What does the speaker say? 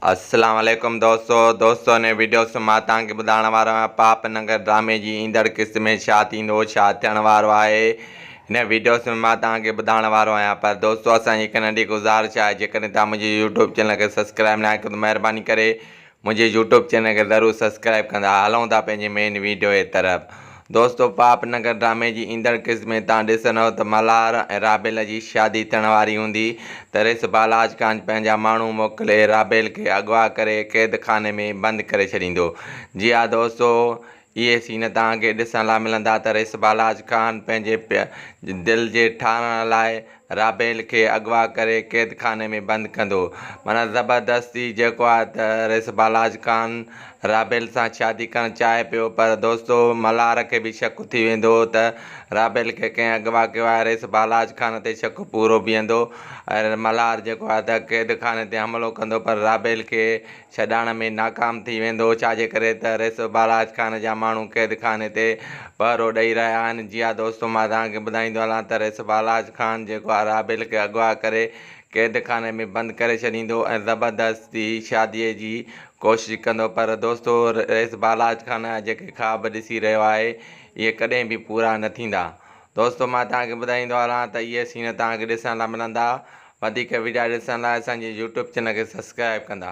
अस्सलाम वालेकुम दोस्तों ने वीडियो से मां तव्हांखे ॿुधाइण वारो आहियां पाप नगर ड्रामे जी ईंदड़ क़िस्त में छा थींदो छा थियण वारो आहे। हिन वीडियोस में मां तव्हांखे ॿुधाइण वारो आहियां। पर दोस्तों असांजी हिकु नंढी गुज़ारिश आहे, जेकॾहिं तव्हां मुंहिंजे यूट्यूब चैनल खे सब्सक्राइब न कयो त महिरबानी करे मुंहिंजे यूट्यूब चैनल खे ज़रूरु सब्सक्राइब कंदा। हलूं था पंहिंजे मेन वीडियो जे तरफ़। दोस्तों पाप नगर ड्रामे जी ईंदड़ क़िस्त में तव्हां ॾिसंदव त मल्हार ऐं राबेल जी शादी थियण वारी हूंदी त रेस बालाज ख़ान पंहिंजा माण्हू मोकिले राबेल खे अगवा करे क़ैद खाने में बंदि करे छॾींदो। जी हा दोस्तों, इहे सीन तव्हांखे ॾिसण लाइ मिलंदा त रेस बालाज ख़ान पंहिंजे दिलि जे ठाहिण लाइ राबेल खे अगवा करे क़ैद खाने में बंदि कंदो। माना ज़बरदस्ती जेको आहे त रेस बालाज ख़ान राबेल सां शादी करणु चाहे पियो, पर दोस्तों मल्हार खे बि शक थी वेंदो त राबेल खे कंहिं अगवा कयो आहे। रेस बालाज ख़ान ते शक पूरो बीहंदो ऐं मल्हार जेको आहे त क़ैद खाने ते हमिलो कंदो, पर राबेल खे छॾाइण में नाकाम थी वेंदो। छाजे करे त रेस बालाज ख़ान जा माण्हू क़ैद खाने ते पहरो ॾेई रहिया आहिनि। जी हा दोस्तों, मां तव्हांखे ॿुधाईंदो हलां त रेस बालाज ख़ान जेको आहे राबेल खे अगवा करे क़ैद खाने में बंदि करे छॾींदो ऐं ज़बरदस्ती शादीअ जी कोशिशि कंदो। पर दोस्तों रेस बालाज ख़ान जा जेके ख़्वाब ॾिसी रहियो आहे इहे कॾहिं बि पूरा न थींदा। दोस्तों मां तव्हांखे ॿुधाईंदो हलां त इहे सीन तव्हांखे ॾिसण लाइ मिलंदा। वधीक वीडियो ॾिसण लाइ असांजे यूट्यूब चैनल खे सब्सक्राइब कंदा।